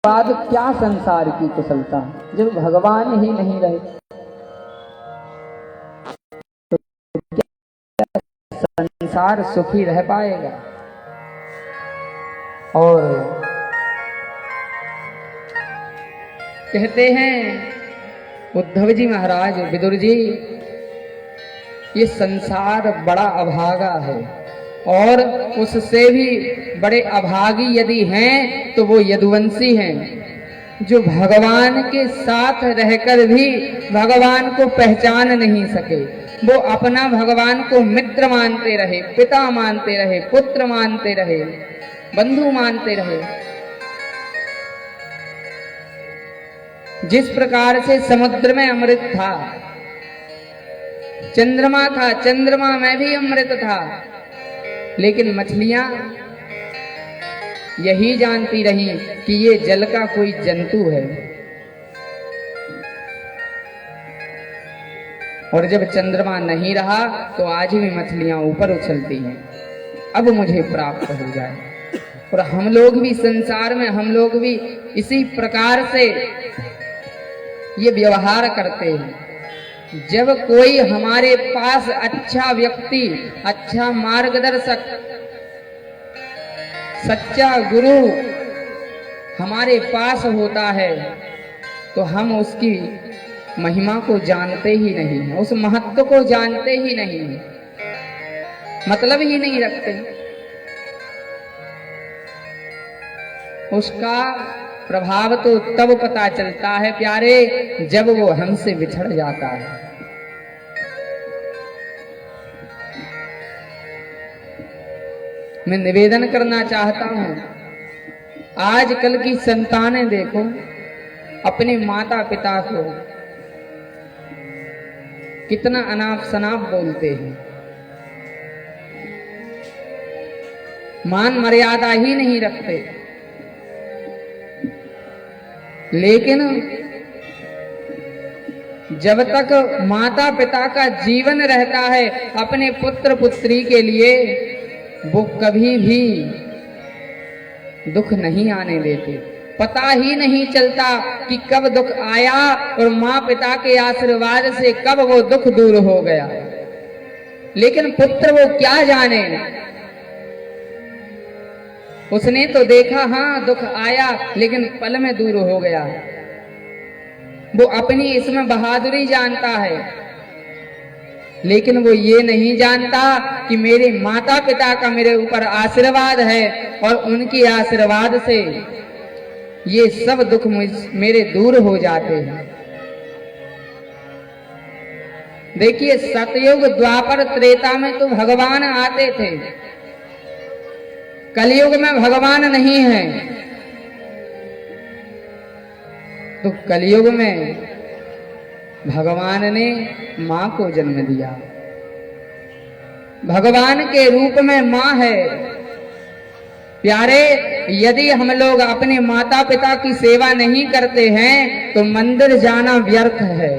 बाद क्या संसार की कुशलता, जब भगवान ही नहीं रहे तो क्या संसार सुखी रह पाएगा। और कहते हैं उद्धव जी महाराज, विदुर जी, ये संसार बड़ा अभागा है और उससे भी बड़े अभागी यदि हैं तो वो यदुवंशी हैं, जो भगवान के साथ रहकर भी भगवान को पहचान नहीं सके। वो अपना भगवान को मित्र मानते रहे, पिता मानते रहे, पुत्र मानते रहे, बंधु मानते रहे। जिस प्रकार से समुद्र में अमृत था, चंद्रमा था, चंद्रमा में भी अमृत था, लेकिन मछलियां यही जानती रही कि ये जल का कोई जंतु है। और जब चंद्रमा नहीं रहा तो आज भी मछलियां ऊपर उछलती हैं, अब मुझे प्राप्त हो जाए। और हम लोग भी संसार में, हम लोग भी इसी प्रकार से ये व्यवहार करते हैं। जब कोई हमारे पास अच्छा व्यक्ति, अच्छा मार्गदर्शक, सच्चा गुरु हमारे पास होता है तो हम उसकी महिमा को जानते ही नहीं हैं, उस महत्व को जानते ही नहीं हैं, मतलब ही नहीं रखते। उसका प्रभाव तो तब पता चलता है प्यारे, जब वो हमसे बिछड़ जाता है। मैं निवेदन करना चाहता हूं, आजकल की संतानें देखो, अपने माता पिता को कितना अनाप शनाप बोलते हैं, मान मर्यादा ही नहीं रखते। लेकिन जब तक माता पिता का जीवन रहता है, अपने पुत्र पुत्री के लिए वो कभी भी दुख नहीं आने देते। पता ही नहीं चलता कि कब दुख आया और माँ पिता के आशीर्वाद से कब वो दुख दूर हो गया। लेकिन पुत्र वो क्या जाने, उसने तो देखा हाँ दुख आया लेकिन पल में दूर हो गया। वो अपनी इसमें बहादुरी जानता है, लेकिन वो ये नहीं जानता कि मेरे माता पिता का मेरे ऊपर आशीर्वाद है और उनके आशीर्वाद से ये सब दुख मेरे दूर हो जाते हैं। देखिए, सतयुग द्वापर त्रेता में तो भगवान आते थे, कलयुग में भगवान नहीं है। तो कलयुग में भगवान ने मां को जन्म दिया, भगवान के रूप में मां है। प्यारे, यदि हम लोग अपने माता पिता की सेवा नहीं करते हैं तो मंदिर जाना व्यर्थ है।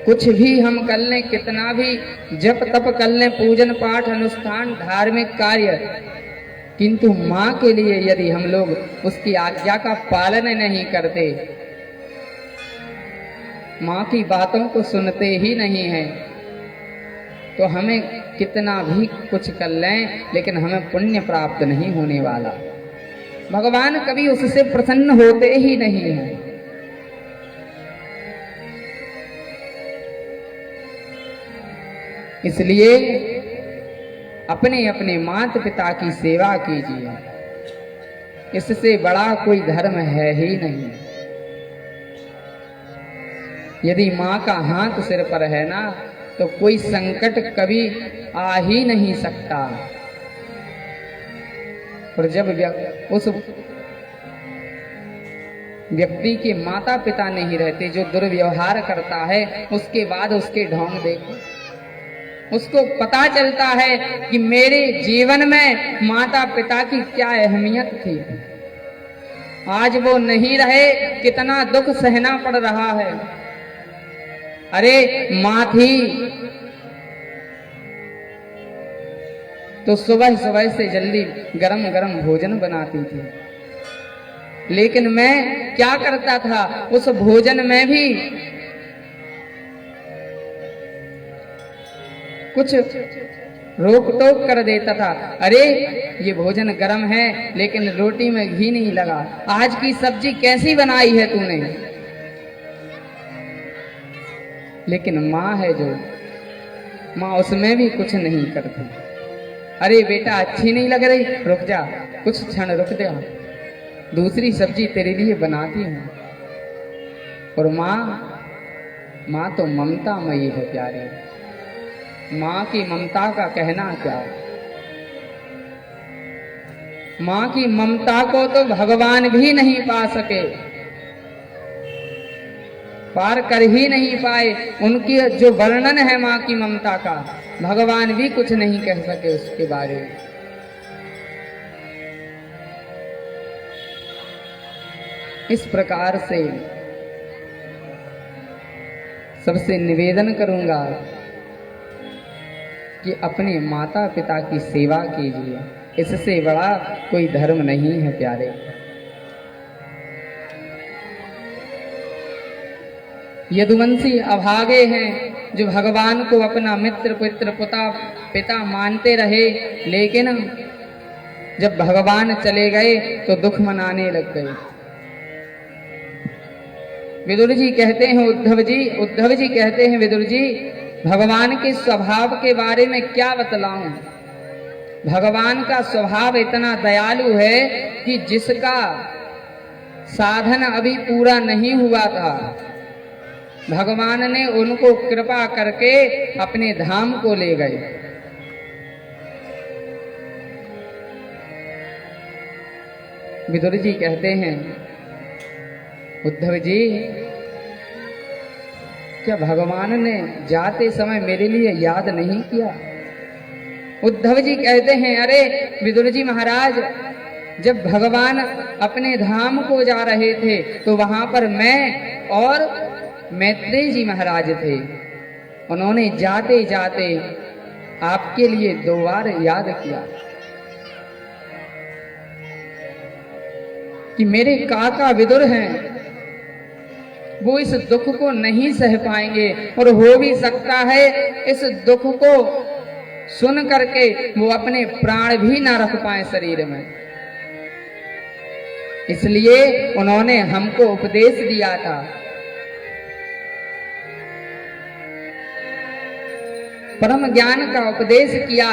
कुछ भी हम कर लें, कितना भी जप तप कर लें, पूजन पाठ अनुष्ठान धार्मिक कार्य, किंतु मां के लिए यदि हम लोग उसकी आज्ञा का पालन नहीं करते, मां की बातों को सुनते ही नहीं हैं, तो हमें कितना भी कुछ कर लें लेकिन हमें पुण्य प्राप्त नहीं होने वाला। भगवान कभी उससे प्रसन्न होते ही नहीं हैं। इसलिए अपने अपने माता पिता की सेवा कीजिए, इससे बड़ा कोई धर्म है ही नहीं। यदि मां का हाथ सिर पर है ना, तो कोई संकट कभी आ ही नहीं सकता। और जब उस व्यक्ति के माता पिता नहीं रहते, जो दुर्व्यवहार करता है, उसके बाद उसके ढोंग देखो, उसको पता चलता है कि मेरे जीवन में माता पिता की क्या अहमियत थी। आज वो नहीं रहे, कितना दुख सहना पड़ रहा है। अरे मां थी तो सुबह सुबह से जल्दी गरम गरम भोजन बनाती थी। लेकिन मैं क्या करता था, उस भोजन में भी कुछ रोक टोक कर देता था। अरे ये भोजन गरम है लेकिन रोटी में घी नहीं लगा, आज की सब्जी कैसी बनाई है तूने। लेकिन माँ है जो, माँ उसमें भी कुछ नहीं करती। अरे बेटा अच्छी नहीं लग रही, रुक जा, कुछ क्षण रुक जा, दूसरी सब्जी तेरे लिए बनाती हूँ। और माँ तो ममतामयी है प्यारे, माँ की ममता का कहना क्या। माँ की ममता को तो भगवान भी नहीं पा सके, पार कर ही नहीं पाए। उनकी जो वर्णन है माँ की ममता का, भगवान भी कुछ नहीं कह सके उसके बारे में। इस प्रकार से सबसे निवेदन करूंगा कि अपने माता पिता की सेवा कीजिए, इससे बड़ा कोई धर्म नहीं है प्यारे। यदुवंशी अभागे हैं जो भगवान को अपना मित्र पुत्र पिता मानते रहे, लेकिन जब भगवान चले गए तो दुख मनाने लग गए। विदुर जी कहते हैं उद्धव जी कहते हैं विदुर जी, भगवान के स्वभाव के बारे में क्या बतलाऊं। भगवान का स्वभाव इतना दयालु है कि जिसका साधन अभी पूरा नहीं हुआ था, भगवान ने उनको कृपा करके अपने धाम को ले गए। विदुर जी कहते हैं उद्धव जी, क्या भगवान ने जाते समय मेरे लिए याद नहीं किया। उद्धव जी कहते हैं अरे विदुर जी महाराज, जब भगवान अपने धाम को जा रहे थे तो वहां पर मैं और मैत्रेय जी महाराज थे। उन्होंने जाते जाते आपके लिए 2 बार याद किया कि मेरे काका विदुर हैं, वो इस दुख को नहीं सह पाएंगे और हो भी सकता है इस दुख को सुन करके वो अपने प्राण भी ना रख पाए शरीर में। इसलिए उन्होंने हमको उपदेश दिया था। परम ज्ञान का उपदेश किया।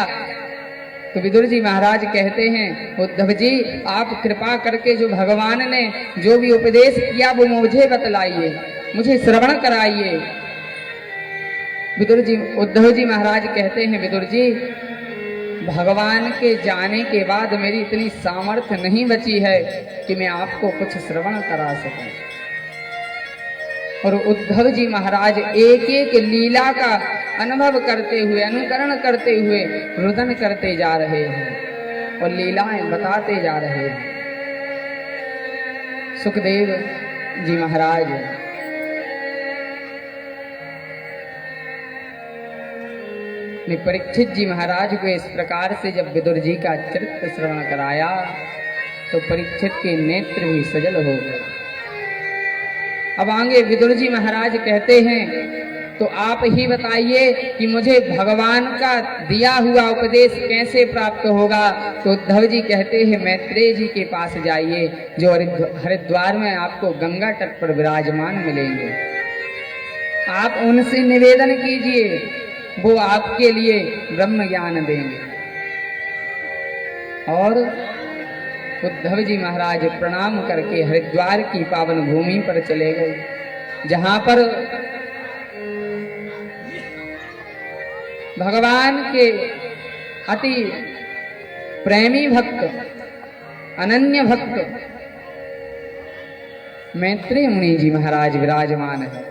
तो विदुर जी महाराज कहते हैं उद्धव जी, आप कृपा करके जो भगवान ने जो भी उपदेश किया वो मुझे बतलाइए, मुझे श्रवण कराइए। उद्धव जी महाराज कहते हैं विदुर जी, भगवान के जाने के बाद मेरी इतनी सामर्थ्य नहीं बची है कि मैं आपको कुछ श्रवण करा सकूं। और उद्धव जी महाराज एक एक लीला का अनुभव करते हुए, अनुकरण करते हुए रुदन करते जा रहे हैं और लीलाएं बताते जा रहे हैं। सुखदेव जी महाराज ने परीक्षित जी महाराज को इस प्रकार से जब विदुर जी का चरित्र श्रवण कराया तो परीक्षित के नेत्र भी सजल हो गए। अब आगे विदुर जी महाराज कहते हैं तो आप ही बताइए कि मुझे भगवान का दिया हुआ उपदेश कैसे प्राप्त होगा। तो उद्धव जी कहते हैं मैत्रेय जी के पास जाइए, जो हरिद्वार में आपको गंगा तट पर विराजमान मिलेंगे। आप उनसे निवेदन कीजिए, वो आपके लिए ब्रह्म ज्ञान देंगे। और उद्धव जी महाराज प्रणाम करके हरिद्वार की पावन भूमि पर चले गए, जहां पर भगवान के अति प्रेमी भक्त, अनन्य भक्त मैत्रेय मुनि जी महाराज विराजमान है।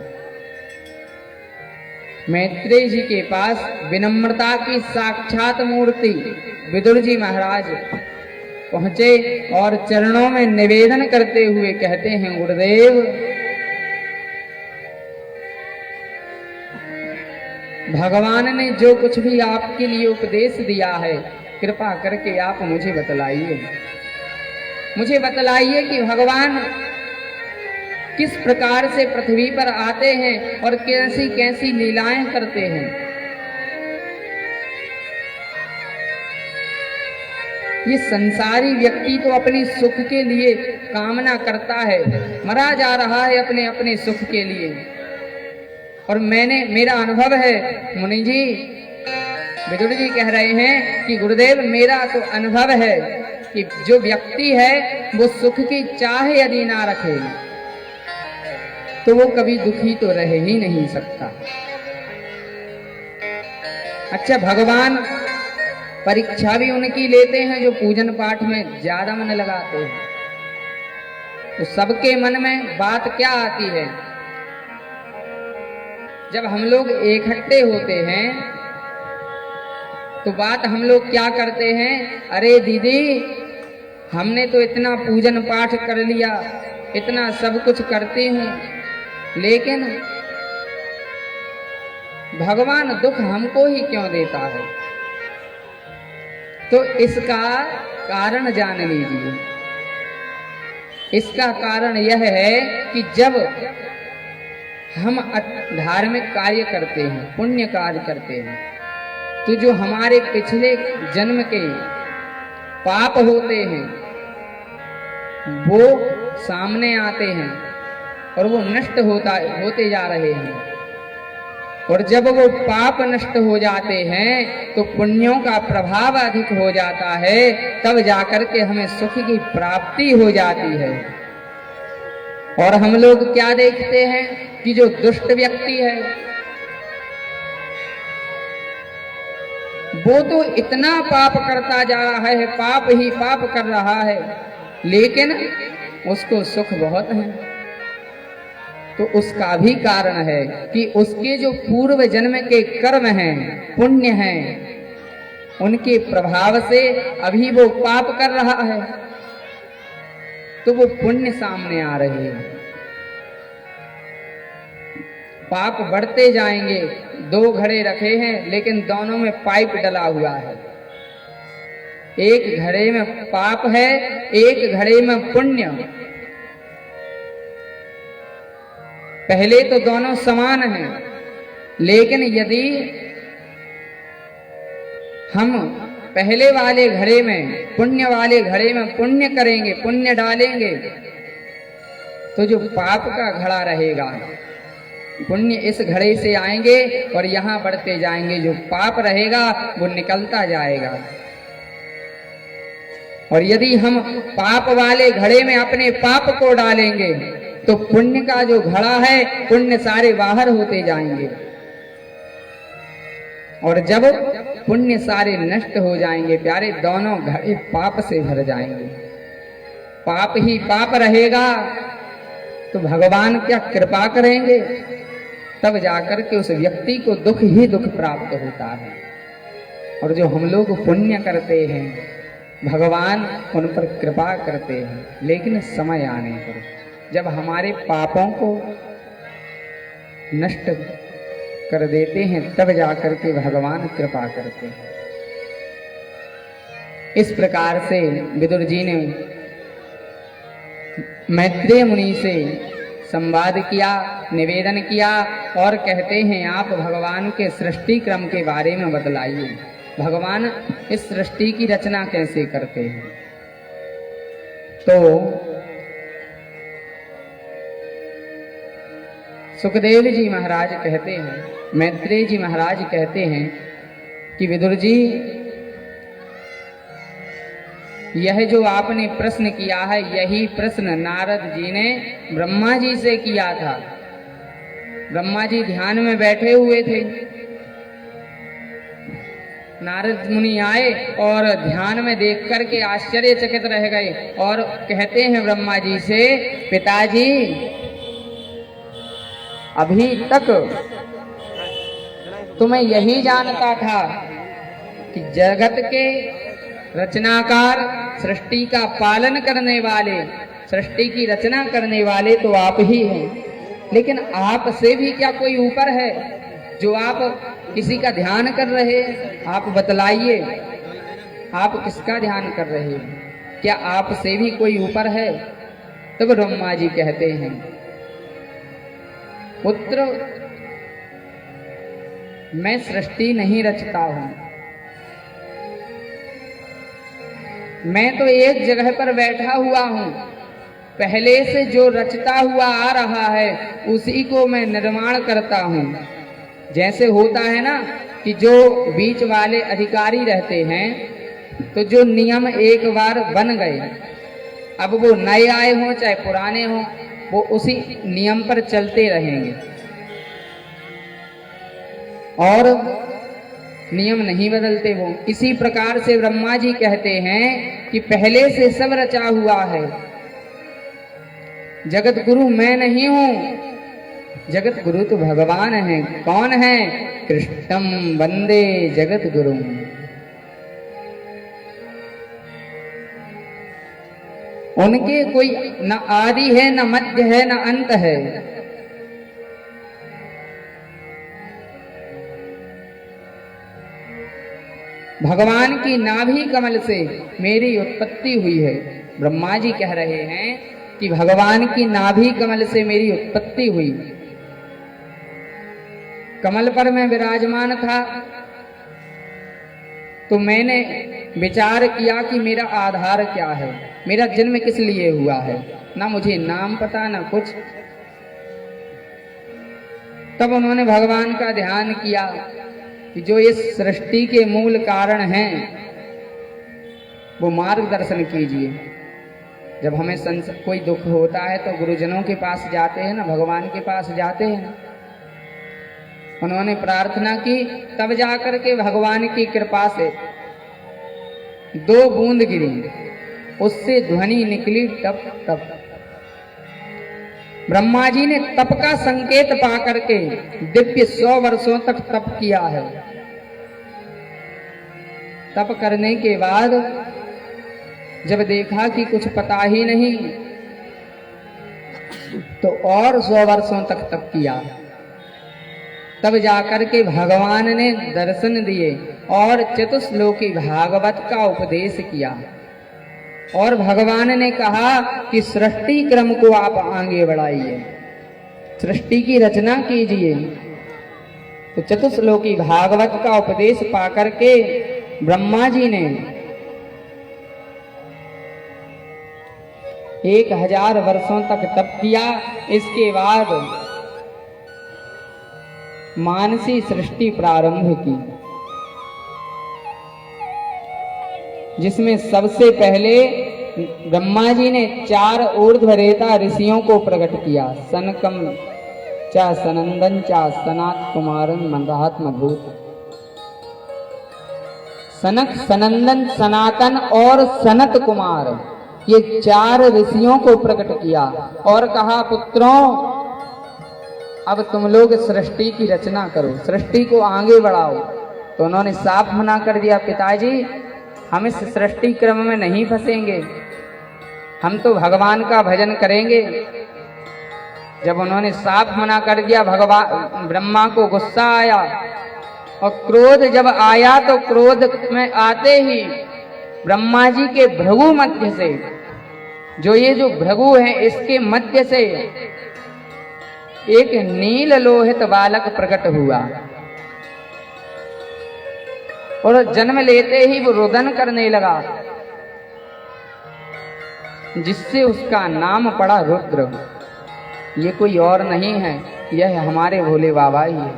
मैत्रेय जी के पास विनम्रता की साक्षात मूर्ति विदुर जी महाराज पहुंचे और चरणों में निवेदन करते हुए कहते हैं गुरुदेव, भगवान ने जो कुछ भी आपके लिए उपदेश दिया है कृपा करके आप मुझे बतलाइए, मुझे बतलाइए कि भगवान किस प्रकार से पृथ्वी पर आते हैं और कैसी कैसी लीलाएं करते हैं। ये संसारी व्यक्ति तो अपने सुख के लिए कामना करता है, मरा जा रहा है अपने अपने सुख के लिए। और मेरा अनुभव है, मुनि जी, विदुर जी कह रहे हैं कि गुरुदेव मेरा तो अनुभव है कि जो व्यक्ति है वो सुख की चाह यदि ना रखे तो वो कभी दुखी तो रह ही नहीं सकता। अच्छा, भगवान परीक्षा भी उनकी लेते हैं जो पूजन पाठ में ज्यादा मन लगाते हैं। तो सबके मन में बात क्या आती है, जब हम लोग इकट्ठे होते हैं तो बात हम लोग क्या करते हैं, अरे दीदी हमने तो इतना पूजन पाठ कर लिया, इतना सब कुछ करते हैं, लेकिन भगवान दुख हमको ही क्यों देता है। तो इसका कारण जान लीजिए। इसका कारण यह है कि जब हम धार्मिक कार्य करते हैं, पुण्य कार्य करते हैं, तो जो हमारे पिछले जन्म के पाप होते हैं वो सामने आते हैं और वो नष्ट होते जा रहे हैं। और जब वो पाप नष्ट हो जाते हैं तो पुण्यों का प्रभाव अधिक हो जाता है, तब जाकर के हमें सुख की प्राप्ति हो जाती है। और हम लोग क्या देखते हैं कि जो दुष्ट व्यक्ति है वो तो इतना पाप करता जा रहा है, पाप ही पाप कर रहा है, लेकिन उसको सुख बहुत है। तो उसका भी कारण है कि उसके जो पूर्व जन्म के कर्म हैं, पुण्य हैं, उनके प्रभाव से अभी वो पाप कर रहा है, तो वो पुण्य सामने आ रहे हैं। पाप बढ़ते जाएंगे। 2 घड़े रखे हैं लेकिन दोनों में पाइप डला हुआ है। एक घड़े में पाप है, एक घड़े में पुण्य। पहले तो दोनों समान हैं, लेकिन यदि हम पहले वाले घड़े में, पुण्य वाले घड़े में पुण्य करेंगे, पुण्य डालेंगे, तो जो पाप का घड़ा रहेगा, पुण्य इस घड़े से आएंगे और यहाँ बढ़ते जाएंगे, जो पाप रहेगा वो निकलता जाएगा। और यदि हम पाप वाले घड़े में अपने पाप को डालेंगे तो पुण्य का जो घड़ा है, पुण्य सारे बाहर होते जाएंगे। और जब पुण्य सारे नष्ट हो जाएंगे प्यारे, दोनों घड़े पाप से भर जाएंगे। पाप ही पाप रहेगा तो भगवान क्या कृपा करेंगे, तब जाकर के उस व्यक्ति को दुख ही दुख प्राप्त होता है। और जो हम लोग पुण्य करते हैं भगवान उन पर कृपा करते हैं, लेकिन समय आने पर जब हमारे पापों को नष्ट कर देते हैं तब जाकर के भगवान कृपा करते हैं। इस प्रकार से विदुर जी ने मैत्रेय मुनि से संवाद किया, निवेदन किया और कहते हैं आप भगवान के सृष्टि क्रम के बारे में बतलाइए, भगवान इस सृष्टि की रचना कैसे करते हैं। तो सुखदेव जी महाराज कहते हैं, मैत्रेय जी महाराज कहते हैं कि विदुर जी, यह जो आपने प्रश्न किया है, यही प्रश्न नारद जी ने ब्रह्मा जी से किया था। ब्रह्मा जी ध्यान में बैठे हुए थे, नारद मुनि आए और ध्यान में देख करके आश्चर्यचकित रह गए और कहते हैं ब्रह्मा जी से, पिताजी अभी तक तो मैं यही जानता था कि जगत के रचनाकार, सृष्टि का पालन करने वाले, सृष्टि की रचना करने वाले तो आप ही हैं, लेकिन आप से भी क्या कोई ऊपर है जो आप किसी का ध्यान कर रहे हैं? आप बतलाइए, आप किसका ध्यान कर रहे हो? क्या आपसे भी कोई ऊपर है? तब ब्रह्मा जी कहते हैं, पुत्र मैं सृष्टि नहीं रचता हूं, मैं तो एक जगह पर बैठा हुआ हूं। पहले से जो रचता हुआ आ रहा है उसी को मैं निर्माण करता हूं। जैसे होता है ना कि जो बीच वाले अधिकारी रहते हैं, तो जो नियम एक बार बन गए, अब वो नए आए हों चाहे पुराने हों, वो उसी नियम पर चलते रहेंगे और नियम नहीं बदलते वो। इसी प्रकार से ब्रह्मा जी कहते हैं कि पहले से सब रचा हुआ है। जगत गुरु मैं नहीं हूं, जगत गुरु तो भगवान है। कौन है? कृष्णम वंदे जगत गुरु। उनके कोई न आदि है, न मध्य है, न अंत है। भगवान की नाभि कमल से मेरी उत्पत्ति हुई है। ब्रह्मा जी कह रहे हैं कि भगवान की नाभि कमल से मेरी उत्पत्ति हुई। कमल पर मैं विराजमान था तो मैंने विचार किया कि मेरा आधार क्या है, मेरा जन्म किस लिए हुआ है। ना मुझे नाम पता ना कुछ। तब उन्होंने भगवान का ध्यान किया कि जो इस सृष्टि के मूल कारण हैं वो मार्गदर्शन कीजिए। जब हमें कोई दुख होता है तो गुरुजनों के पास जाते हैं ना, भगवान के पास जाते हैं। उन्होंने प्रार्थना की, तब जाकर के भगवान की कृपा से 2 बूंद गिरी, उससे ध्वनि निकली टप टप। ब्रह्मा जी ने तप का संकेत पाकर के दिव्य 100 वर्षों तक तप किया है। तप करने के बाद जब देखा कि कुछ पता ही नहीं, तो और 100 वर्षों तक तप किया। तब जाकर के भगवान ने दर्शन दिए और चतुश्लोकी भागवत का उपदेश किया। और भगवान ने कहा कि सृष्टि क्रम को आप आगे बढ़ाइए, सृष्टि की रचना कीजिए। तो चतुश्लोकी भागवत का उपदेश पाकर के ब्रह्मा जी ने 1000 वर्षों तक तप किया। इसके बाद मानसी सृष्टि प्रारंभ की, जिसमें सबसे पहले ब्रह्मा जी ने 4 ऊर्ध्वरेता ऋषियों को प्रकट किया। सनकम चा सनंदन चा सनात कुमारन मंदात्मभूत। सनक, सनंदन, सनातन और सनत कुमार, ये 4 ऋषियों को प्रकट किया और कहा, पुत्रों अब तुम लोग सृष्टि की रचना करो, सृष्टि को आगे बढ़ाओ। तो उन्होंने साफ मना कर दिया, पिताजी हम इस सृष्टि क्रम में नहीं फंसेंगे, हम तो भगवान का भजन करेंगे। जब उन्होंने साफ मना कर दिया, भगवान ब्रह्मा को गुस्सा आया और क्रोध जब आया तो क्रोध में आते ही ब्रह्मा जी के भृगु मध्य से, जो भृगु है इसके मध्य से एक नील लोहित बालक प्रकट हुआ और जन्म लेते ही वो रुदन करने लगा, जिससे उसका नाम पड़ा रुद्र। ये कोई और नहीं है, यह हमारे भोले बाबा ही है,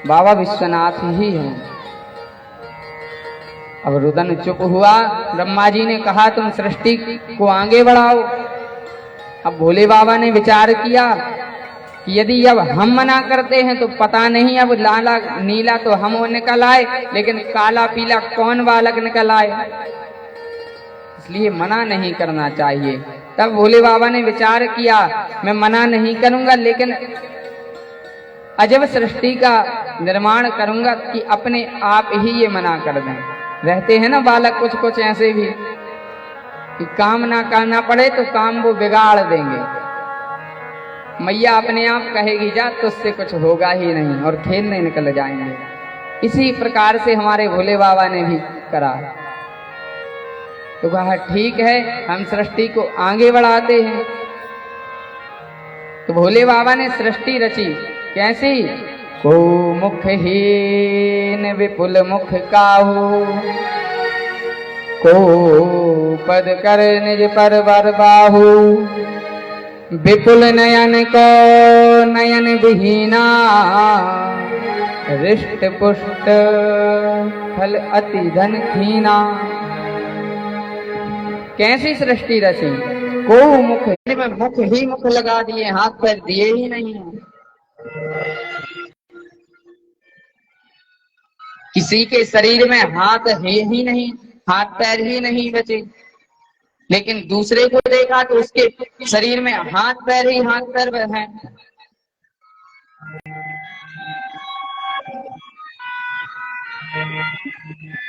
बाबा विश्वनाथ ही हैं। अब रुदन चुप हुआ। ब्रह्मा जी ने कहा तुम सृष्टि को आगे बढ़ाओ। अब भोले बाबा ने विचार किया कि यदि अब हम मना करते हैं तो पता नहीं अब लाला नीला तो हम निकल आए, लेकिन काला पीला कौन बालक निकल आए, इसलिए मना नहीं करना चाहिए। तब भोले बाबा ने विचार किया, मैं मना नहीं करूंगा, लेकिन अजब सृष्टि का निर्माण करूंगा कि अपने आप ही ये मना कर दें। रहते हैं ना बालक कुछ कुछ ऐसे भी कि काम ना करना पड़े तो काम वो बिगाड़ देंगे। मैया अपने आप कहेगी जा, तुझसे कुछ होगा ही नहीं, और खेलने निकल जाएंगे। इसी प्रकार से हमारे भोले बाबा ने भी करा। तो कहा ठीक है, हम सृष्टि को आगे बढ़ाते हैं। तो भोले बाबा ने सृष्टि रची। कैसी? को मुखहीन विपुल मुख काहू, को पद कर निज पर बर बाहु, विपुल नयन को नयन विहीना, रिष्ट पुष्ट फल अति धन हीना। कैसी सृष्टि रची? को मुख में मुख ही मुख लगा दिए, हाथ पैर दिए ही नहीं। किसी के शरीर में हाथ है ही नहीं, हाथ पैर ही नहीं बचे। लेकिन दूसरे को देखा तो उसके शरीर में हाथ पैर ही हाथ पैर हैं।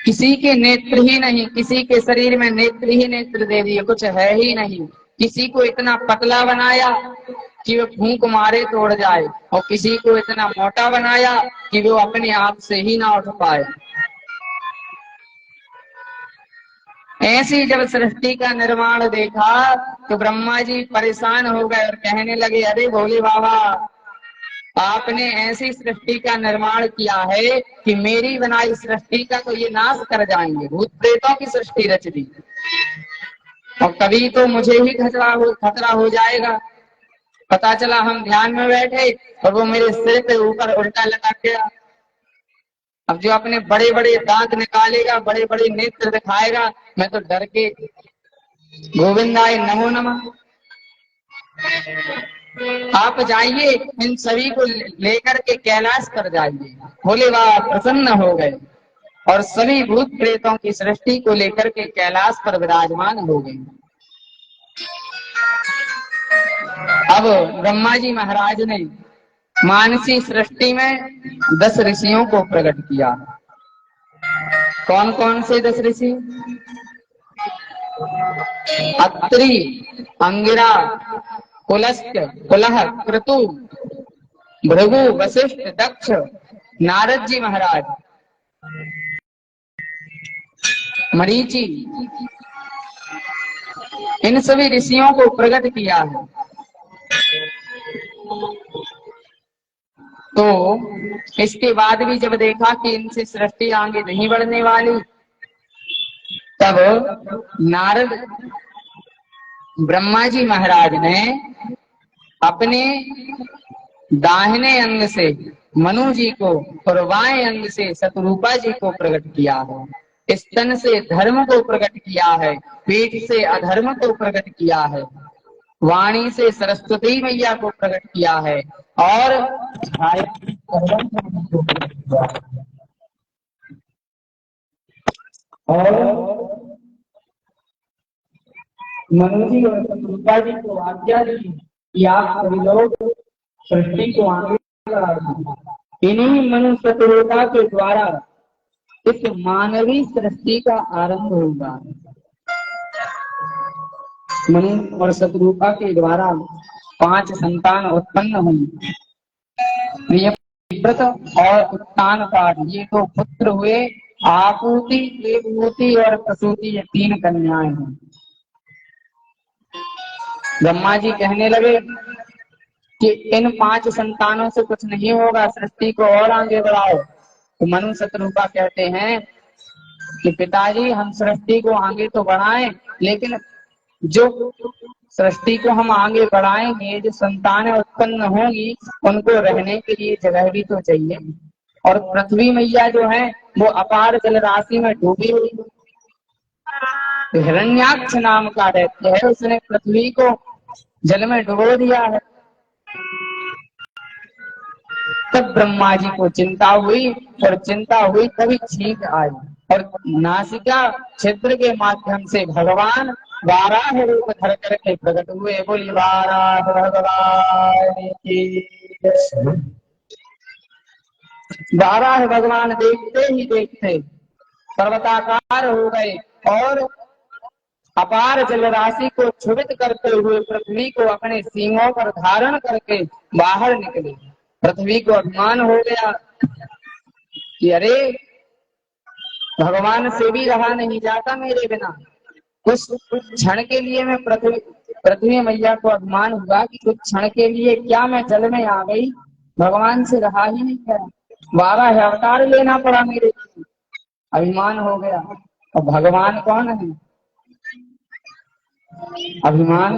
किसी के नेत्र ही नहीं, किसी के शरीर में नेत्र ही नेत्र दे दिए, कुछ है ही नहीं। किसी को इतना पतला बनाया कि वो फूंक मारे तो उड़ जाए, और किसी को इतना मोटा बनाया कि वो अपने आप से ही ना उठ पाए। ऐसी जब सृष्टि का निर्माण देखा तो ब्रह्मा जी परेशान हो गए और कहने लगे, अरे भोले बाबा, आपने ऐसी सृष्टि का निर्माण किया है कि मेरी बनाई सृष्टि का तो ये नाश कर जाएंगे। भूत प्रेतों की सृष्टि रच दी, और कभी तो मुझे ही खतरा हो जाएगा। पता चला हम ध्यान में बैठे और वो मेरे सिर पे ऊपर उल्टा लटक गया। अब जो अपने बड़े बड़े दांत निकालेगा, बड़े बड़े नेत्र दिखाएगा, मैं तो डर के गोविंदाय नमो नमः। आप जाइए, इन सभी को लेकर के कैलाश पर जाइए। भोले बाबा प्रसन्न हो गए और सभी भूत प्रेतों की सृष्टि को लेकर के कैलाश पर विराजमान हो गए। अब ब्रह्मा जी महाराज ने मानसी सृष्टि में 10 ऋषियों को प्रकट किया। कौन कौन से 10 ऋषि? अत्रि, अंगिरा, पुलस्त्य, पुलह, क्रतु, भृगु, वशिष्ठ, दक्ष, नारद जी महाराज, मरीचि, इन सभी ऋषियों को प्रकट किया है। तो इसके बाद भी जब देखा कि इनसे सृष्टि आगे नहीं बढ़ने वाली, तब नारद ब्रह्मा जी महाराज ने अपने दाहिने अंग से मनु जी को और बाएं अंग से शतरूपा जी को प्रकट किया है। स्तन से धर्म को प्रकट किया है, पेट से अधर्म को प्रकट किया है, वाणी से सरस्वती मैया को प्रकट किया है, और मनु जी और शतरूपा जी को आज्ञा दी कि आप सभी लोग सृष्टि को आगे बढ़ाइए। इन्हीं मनु शतरूपा के द्वारा इस मानवीय सृष्टि का आरंभ होगा। मनु और शतरूपा के द्वारा 5 संतान उत्पन्न हुई। प्रियव्रत और उत्तान पाठ, ये 2 पुत्र हुए। आपूति, देवहूति और प्रसूति, ये 3 कन्याएं हैं। ब्रह्मा जी कहने लगे कि इन 5 संतानों से कुछ नहीं होगा, सृष्टि को और आगे बढ़ाओ। तो मनु शतरूपा कहते हैं कि पिताजी, हम सृष्टि को आगे तो बढ़ाएं, लेकिन जो सृष्टि को हम आगे बढ़ाएंगे, जो संतानें उत्पन्न होंगी, उनको रहने के लिए जगह भी तो चाहिए। और पृथ्वी मैया जो है वो अपार जल राशि में डूबी हुई। तो हिरण्याक्ष नाम का दैत्य है, उसने पृथ्वी को जल में डुबो दिया है। तब ब्रह्मा जी को चिंता हुई, और चिंता हुई तभी छींक आई, और नासिका छिद्र के माध्यम से भगवान वाराह रूप धर करके प्रकट हुए। बोली वाराह भगवान की। वाराह भगवान देखते ही देखते पर्वताकार हो गए और अपार जल राशि को क्षुभित करते हुए पृथ्वी को अपने सींगों पर धारण करके बाहर निकले। पृथ्वी को अभिमान हो गया कि अरे, भगवान से भी रहा नहीं जाता मेरे बिना। कुछ क्षण के लिए मैं पृथ्वी पृथ्वी मैया को अभिमान हुआ कि कुछ क्षण के लिए क्या मैं जल में आ गई, भगवान से रहा ही नहीं गया, 12 अवतार लेना पड़ा मेरे लिए, अभिमान हो गया। और भगवान कौन है? अभिमान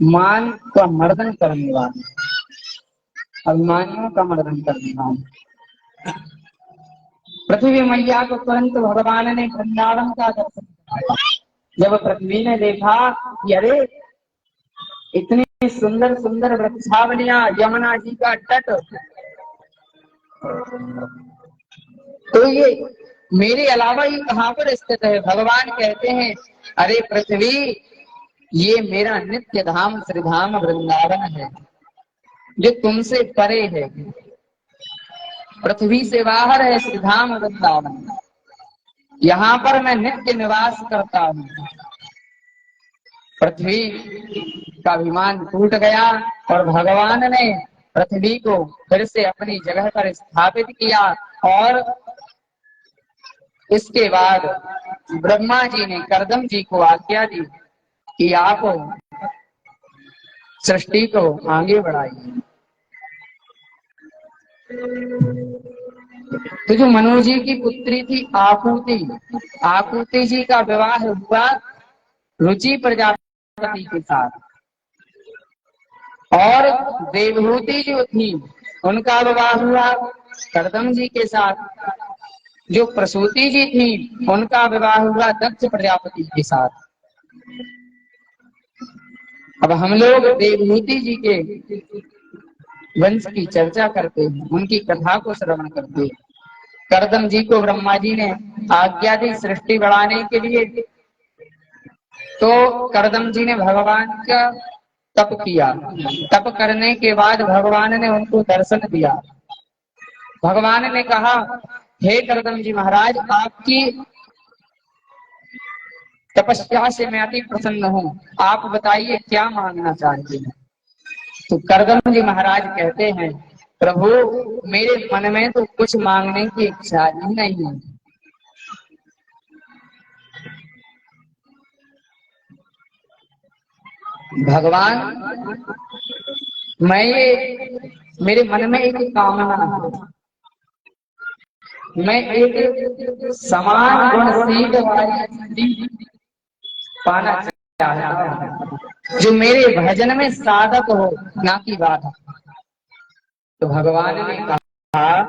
मान का मर्दन करने वाला, अभिमानियों का मर्दन करने वाला। पृथ्वी मैया को तुरंत भगवान ने वृंदावन का दर्शन कराया। जब पृथ्वी ने देखा कि अरे इतनी सुंदर सुंदर वृक्षावलियां, यमुना जी का तट, तो ये मेरे अलावा ये कहाँ पर स्थित है? भगवान कहते हैं अरे पृथ्वी, ये मेरा नित्य धाम श्रीधाम वृंदावन है, जो तुमसे परे है, पृथ्वी से बाहर है श्रीधाम वृंदावन, यहाँ पर मैं नित्य निवास करता हूँ। पृथ्वी का अभिमान टूट गया और भगवान ने पृथ्वी को फिर से अपनी जगह पर स्थापित किया। और इसके बाद ब्रह्मा जी ने कर्दम जी को आज्ञा दी कि आप सृष्टि को आगे बढ़ाइए। तो जो मनु जी की पुत्री थी आकुति, आकुति जी का विवाह हुआ रुचि प्रजापति के साथ, और देवहूति जो थी उनका विवाह हुआ कर्दम जी के साथ, जो प्रसूति जी थी उनका विवाह हुआ दक्ष प्रजापति के साथ। अब हम लोग देवहूति जी के वंश की चर्चा करते हैं, उनकी कथा को श्रवण करते हैं। कर्दम जी को ब्रह्मा जी ने आज्ञा दी सृष्टि बढ़ाने के लिए, तो कर्दम जी ने भगवान का तप किया। तप करने के बाद भगवान ने उनको दर्शन दिया। भगवान ने कहा हे कर्दम जी महाराज, आपकी तपस्या से मैं अति प्रसन्न हूँ, आप बताइए क्या मांगना चाहते हैं। तो कर्दम जी महाराज कहते हैं प्रभु, मेरे मन में तो कुछ मांगने की इच्छा ही नहीं है। भगवान, मेरे मन में एक कामना है, मैं एक समान गुणशील वाली पाना चाहता हूँ, जो मेरे भजन में साधक हो, ना कि बाधक। तो भगवान ने कहा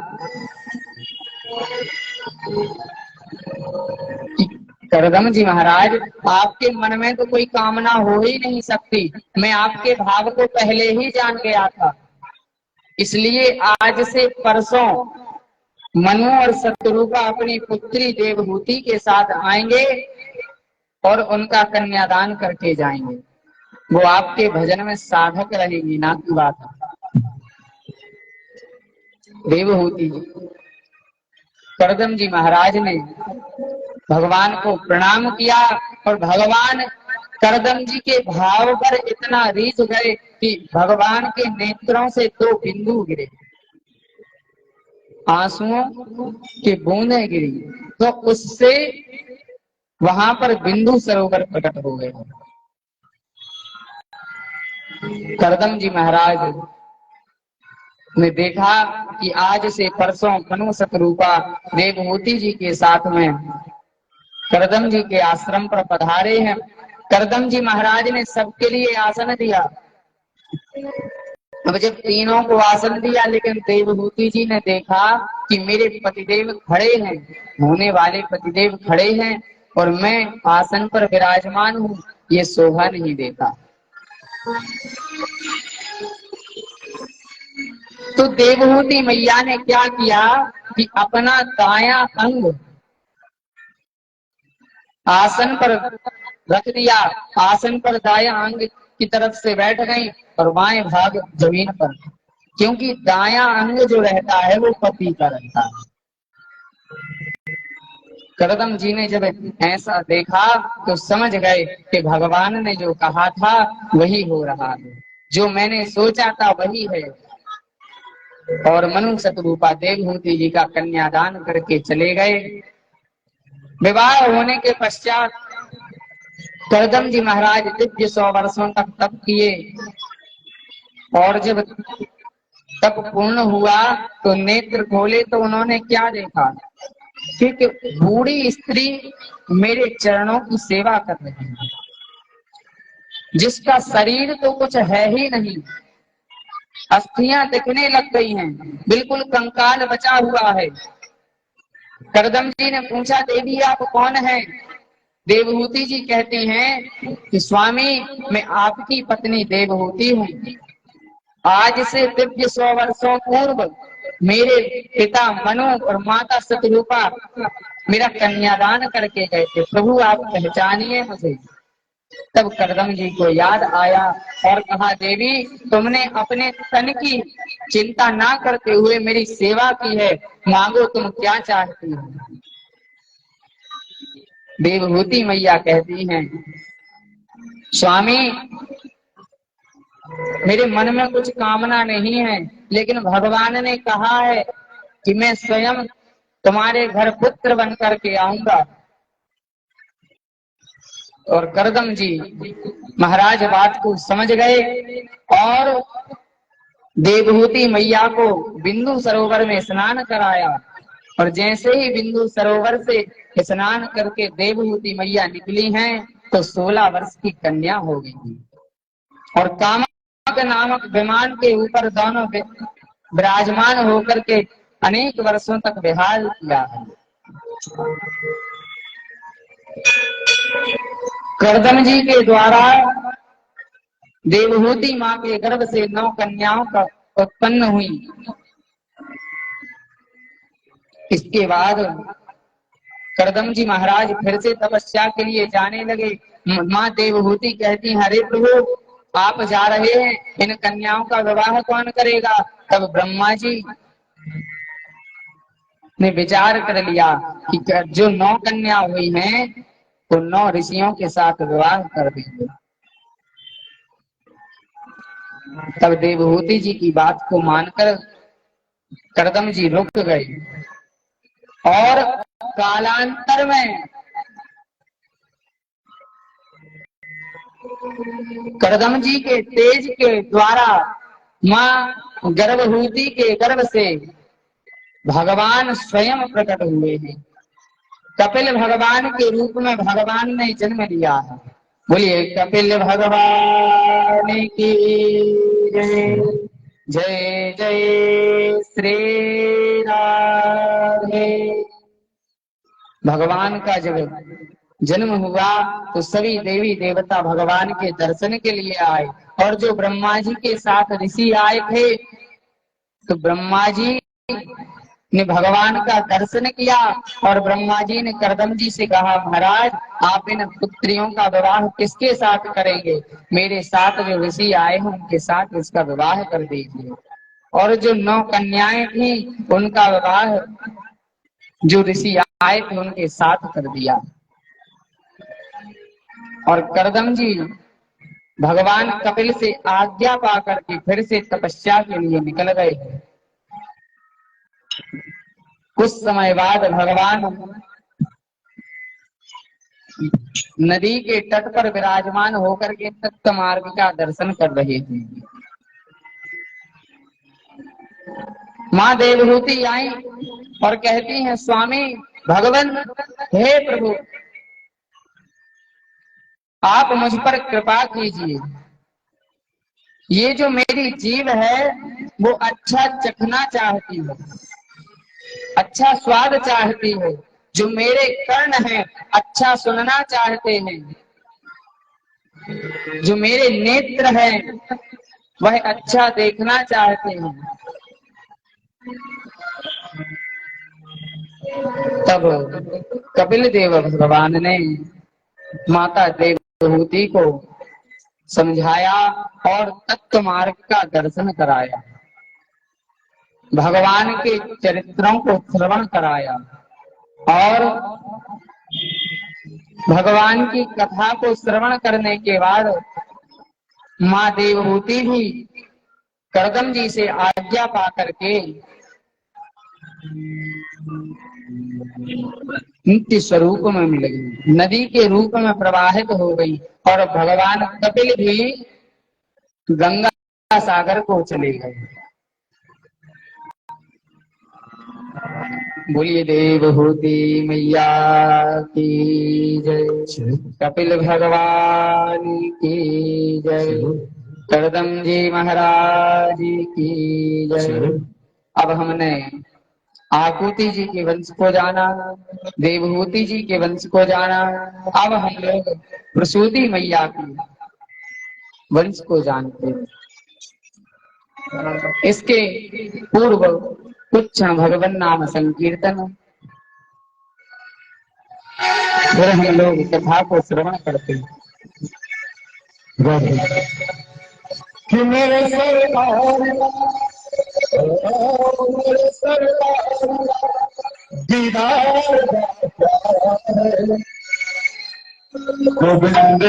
कि कर्दम जी महाराज, आपके मन में तो कोई कामना हो ही नहीं सकती, मैं आपके भाव को पहले ही जान गया था, इसलिए आज से परसों मनु और शत्रुघ्न अपनी पुत्री देवहूति के साथ आएंगे और उनका कन्यादान करके जाएंगे। वो आपके भजन में साधक रहेंगी, ना की बात। देवहूति जी, कर्दम जी महाराज ने भगवान को प्रणाम किया और भगवान कर्दम जी के भाव पर इतना रीझ गए कि भगवान के नेत्रों से 2 बिंदु गिरे, आंसुओं के बूंदें गिरी, तो उससे वहां पर बिंदु सरोवर प्रकट हो गए। कर्दम जी महाराज ने देखा कि आज से परसों मनु शतरूपा देवहूति जी के साथ में कर्दम जी के आश्रम पर पधारे हैं। कर्दम जी महाराज ने सबके लिए आसन दिया। अब जब तीनों को आसन दिया, लेकिन देवहूति जी ने देखा कि मेरे पतिदेव खड़े हैं, होने वाले पतिदेव खड़े हैं और मैं आसन पर विराजमान हूँ, ये शोभा नहीं देता। तो देवहूति मैया ने क्या किया कि अपना दाया अंग आसन पर रख दिया, आसन पर दाया अंग की तरफ से बैठ गई और बाएं भाग जमीन पर, क्योंकि दाया अंग जो रहता है वो पति का रहता है। कर्दम जी ने जब ऐसा देखा तो समझ गए कि भगवान ने जो कहा था वही हो रहा है, जो मैंने सोचा था वही है। और मनु शतरूपा देवहूति जी का कन्यादान करके चले गए। विवाह होने के पश्चात करदम जी महाराज दिव्य 100 वर्षों तक तप किए और जब तप पूर्ण हुआ तो नेत्र खोले तो उन्होंने क्या देखा कि बूढ़ी स्त्री मेरे चरणों की सेवा कर रही है, जिसका शरीर तो कुछ है ही नहीं, अस्थियां दिखने लग गई हैं, बिल्कुल कंकाल बचा हुआ है। करदम जी ने पूछा, देवी आप कौन हैं? देवहूति जी कहती हैं कि स्वामी मैं आपकी पत्नी देवहूति हूँ। आज से दिव्य 100 वर्षों पूर्व मेरे पिता मनु और माता सतरूपा मेरा कन्यादान करके गए थे, प्रभु आप पहचानिए मुझे। तब करदम जी को याद आया और कहा, देवी तुमने अपने तन की चिंता ना करते हुए मेरी सेवा की है, मांगो तुम क्या चाहती हो। देवहूति मैया कहती हैं, स्वामी मेरे मन में कुछ कामना नहीं है, लेकिन भगवान ने कहा है कि मैं स्वयं तुम्हारे घर पुत्र बन करके आऊंगा। और करदम जी महाराज बात को समझ गए और देवहूति मैया को बिंदु सरोवर में स्नान कराया। और जैसे ही बिंदु सरोवर से स्नान करके देवहूति मैया निकली हैं तो 16 वर्ष की कन्या हो गई और कामक नामक विमान के ऊपर दोनों विराजमान होकर के अनेक वर्षों तक विहार किया है। करदम जी के द्वारा देवहूति माँ के गर्भ से 9 कन्याओं का उत्पन्न हुई। इसके बाद करदम जी महाराज फिर से तपस्या के लिए जाने लगे। माँ देवहूति कहती, हरे प्रभु आप जा रहे हैं, इन कन्याओं का विवाह कौन करेगा? तब ब्रह्मा जी ने विचार कर लिया कि जो 9 कन्या हुई हैं तो 9 ऋषियों के साथ विवाह कर देंगे। तब देवहूति जी की बात को मानकर करदम जी रुक गए और कालांतर में करदम जी के तेज के द्वारा मां गर्भहूति के गर्भ से भगवान स्वयं प्रकट हुए हैं। कपिल भगवान के रूप में भगवान ने जन्म लिया है। बोलिए कपिल भगवान की जय। जय जय श्री राधे। भगवान का जब जन्म हुआ तो सभी देवी देवता भगवान के दर्शन के लिए आए और जो ब्रह्मा जी के साथ ऋषि आए थे तो ब्रह्मा जी ने भगवान का दर्शन किया और ब्रह्मा जी ने करदम जी से कहा, महाराज आप इन पुत्रियों का विवाह किसके साथ करेंगे? मेरे साथ जो ऋषि आए हैं उनके साथ इसका विवाह कर दीजिए। और जो 9 कन्याएं थी उनका विवाह जो ऋषि आए थे उनके साथ कर दिया। और करदम जी भगवान कपिल से आज्ञा पा करके फिर से तपस्या के लिए निकल गए। कुछ समय बाद भगवान नदी के तट पर विराजमान होकर के तप्त मार्ग का दर्शन कर रहे थे। माँ देवहूति आई और कहती हैं, स्वामी भगवान हे प्रभु आप मुझ पर कृपा कीजिए। ये जो मेरी जीव है वो अच्छा चखना चाहती है, अच्छा स्वाद चाहती है। जो मेरे कर्ण हैं अच्छा सुनना चाहते हैं, जो मेरे नेत्र हैं वह अच्छा देखना चाहते हैं। तब कपिल देव भगवान ने माता देवहूति को समझाया और तत्व मार्ग का दर्शन कराया, भगवान के चरित्रों को श्रवण कराया और भगवान की कथा को श्रवण करने के बाद माँ देवहूति भी करदम जी से आज्ञा पा करके नित्य स्वरूप में मिल गई, नदी के रूप में प्रवाहित हो गई और भगवान कपिल भी गंगा सागर को चले गए। बोलिए देवहूति मैया की जय, कपिल भगवान की जय, करदम जी महाराज की जय। अब हमने आकुति जी के वंश को जाना, देवहूति जी के वंश को जाना, अब हम लोग प्रसूति मैया की वंश को जानते हैं। इसके पूर्व कुछ क्षण भगवान नाम संकीर्तन, फिर हम लोग कथा को श्रवण करते हैं। कि मेरे सरकार, मेरे सरकार दीदार गोविंद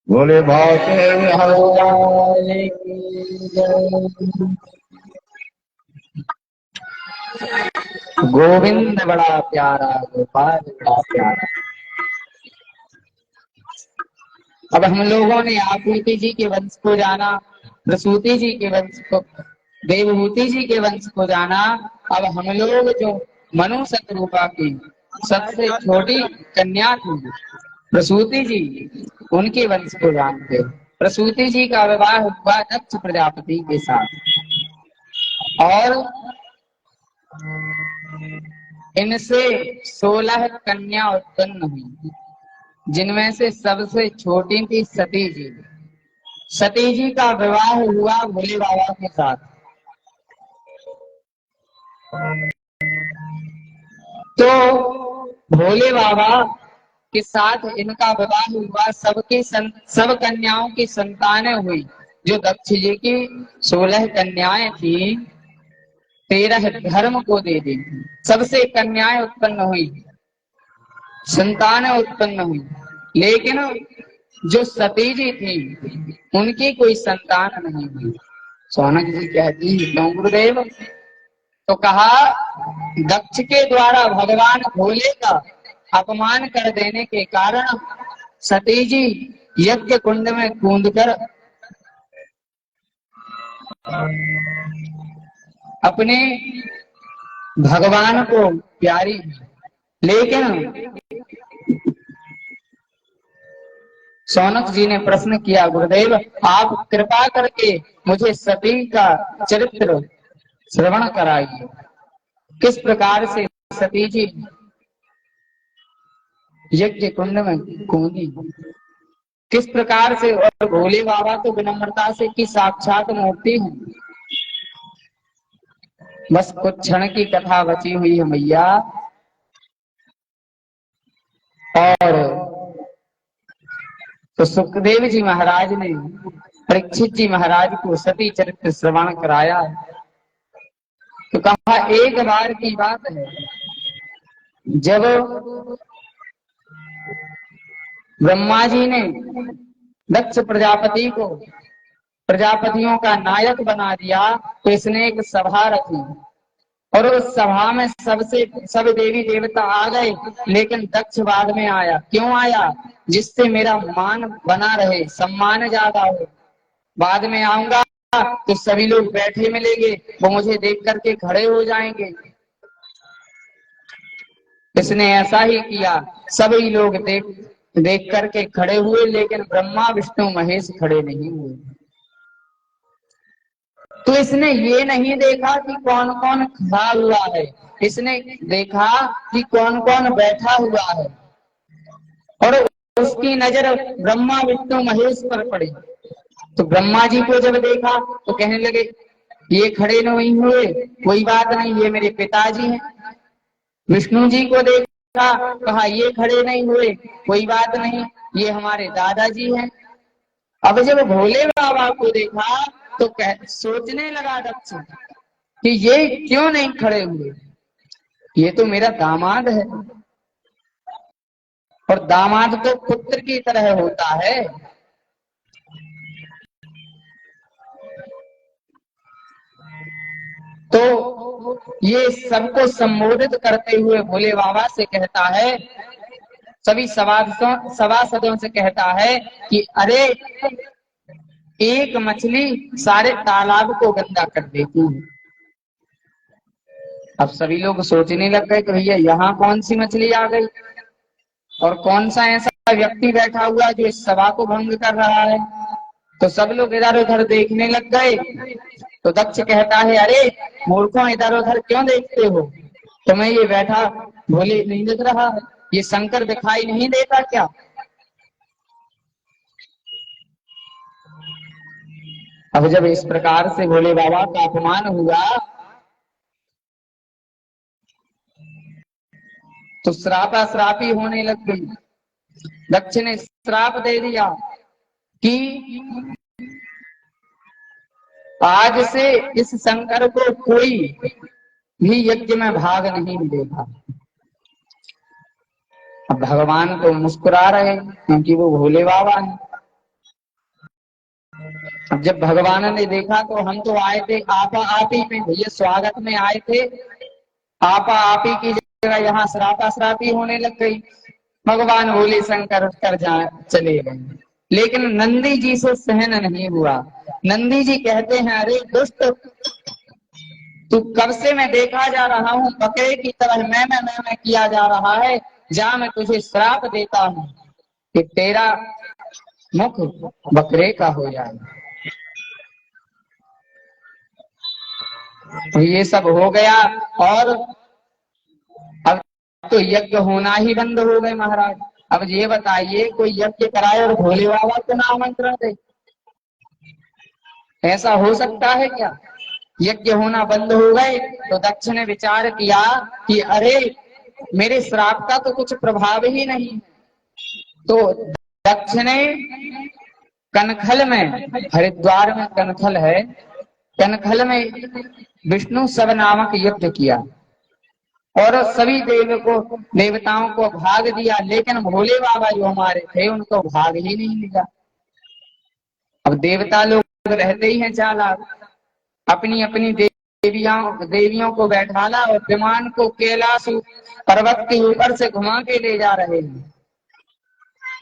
बोले भाते हनुमान की जय। गोविंद बड़ा प्यारा, गोपाल बड़ा प्यारा। अब हम लोगों ने आकृति जी के वंश को जाना, प्रसूति जी के वंश को, देवभूति जी के वंश को जाना। अब हम लोग जो मनु शतरूपा की सबसे छोटी कन्या थी प्रसूति जी, उनके वंश को जानते। प्रसूति जी का विवाह हुआ दक्ष प्रजापति के साथ और इनसे 16 कन्या उत्पन्न हुई, जिनमें से सबसे छोटी थी सती जी। सती जी का विवाह हुआ भोले बाबा के साथ। तो भोले बाबा के साथ इनका विवाह हुआ, सब कन्याओं की संतानें हुई। जो दक्ष जी की 16 कन्याएं थी, 13 धर्म को दे दी। सबसे कन्याएं उत्पन्न हुई, संतानें उत्पन्न हुई, लेकिन जो सती जी थी उनकी कोई संतान नहीं हुई। सोनक जी कहती क्यों गुरुदेव? तो कहा दक्ष के द्वारा भगवान भोले का अपमान कर देने के कारण सती जी यज्ञ कुंड में कूदकर अपने भगवान को प्यारी, लेकिन सौनक जी ने प्रश्न किया गुरुदेव आप कृपा करके मुझे सती का चरित्र श्रवण कराइए। किस प्रकार से सती जी यज्ञ कुंड में कूदी, किस प्रकार से, और भोले बाबा तो विनम्रता से की साक्षात मूर्ति है। बस कुछ क्षण की कथा बची हुई है मैया। और तो सुखदेव जी महाराज ने परीक्षित जी महाराज को सती चरित्र श्रवण कराया। तो कहा एक बार की बात है, जब ब्रह्मा जी ने दक्ष प्रजापति को प्रजापतियों का नायक बना दिया, तो इसने एक सभा रखी और उस सभा में सब देवी देवता आ गए, लेकिन दक्ष बाद में आया। क्यों आया? जिससे मेरा मान बना रहे, सम्मान ज्यादा हो। बाद में आऊंगा तो सभी लोग बैठे मिलेंगे, वो मुझे देख करके खड़े हो जाएंगे। इसने ऐसा ही किया, सभी लोग देख करके खड़े हुए, लेकिन ब्रह्मा विष्णु महेश खड़े नहीं हुए। तो इसने ये नहीं देखा कि कौन कौन खड़ा हुआ है, इसने देखा कि कौन कौन बैठा हुआ है। और उसकी नजर ब्रह्मा विष्णु महेश पर पड़ी। तो ब्रह्मा जी को जब देखा तो कहने लगे ये खड़े नहीं हुए, कोई बात नहीं, ये मेरे पिताजी हैं। विष्णु जी को देखा, कहा ये खड़े नहीं हुए, कोई बात नहीं, ये हमारे दादाजी हैं। अब जब भोले बाबा को देखा तो सोचने लगा दक्ष कि ये क्यों नहीं खड़े हुए, ये तो मेरा दामाद है, और दामाद तो पुत्र की तरह होता है। तो ये सबको संबोधित करते हुए भोले बाबा से कहता है, सभी सभासदों से कहता है कि अरे एक मछली सारे तालाब को गंदा कर देती है। अब सभी लोग सोचने लग गए कि भैया यहाँ कौन सी मछली आ गई, और कौन सा ऐसा व्यक्ति बैठा हुआ जो इस सभा को भंग कर रहा है। तो सब लोग इधर उधर देखने लग गए। तो दक्ष कहता है, अरे मूर्खों, इधर उधर क्यों देखते हो, तुम्हें ये बैठा भोले नहीं दिख रहा है, ये शंकर दिखाई नहीं देता क्या। अब जब इस प्रकार से भोले बाबा का अपमान हुआ तो श्रापाश्रापी होने लग गई। दक्ष ने श्राप दे दिया कि आज से इस शंकर को कोई भी यज्ञ में भाग नहीं मिलेगा। अब भगवान तो मुस्कुरा रहे क्योंकि वो भोले बाबा हैं। अब जब भगवान ने देखा तो हम तो आए थे आपा आपी में, भैया स्वागत में आए थे, आपा आपी की जगह यहाँ श्रापा श्रापी होने लग गई। भगवान भोले शंकर उठकर चले गए, लेकिन नंदी जी से सहन नहीं हुआ। नंदी जी कहते हैं, अरे दुष्ट, तू कब से मैं देखा जा रहा हूँ, बकरे की तरह मैं किया जा रहा है, जा मैं तुझे श्राप देता हूँ कि तेरा मुख बकरे का हो जाए। तो ये सब हो गया, और अब तो यज्ञ होना ही बंद हो गए महाराज। अब ये बताइए, कोई यज्ञ कराए और भोले बाबा को ना आमंत्रण दे, ऐसा हो सकता है क्या। यज्ञ होना बंद हो गए तो दक्ष ने विचार किया कि अरे मेरे श्राप का तो कुछ प्रभाव ही नहीं। तो दक्ष ने कनखल में, हरिद्वार में कनखल है, कनखल में विष्णु सब नामक यज्ञ किया और सभी देवताओं को भाग दिया, लेकिन भोले बाबा जो हमारे थे उनको भाग ही नहीं मिला। अब देवता लोग रहते ही हैं चालाक, अपनी अपनी देवियों को बैठाला और विमान को कैलाश पर्वत के ऊपर से घुमा के ले जा रहे हैं।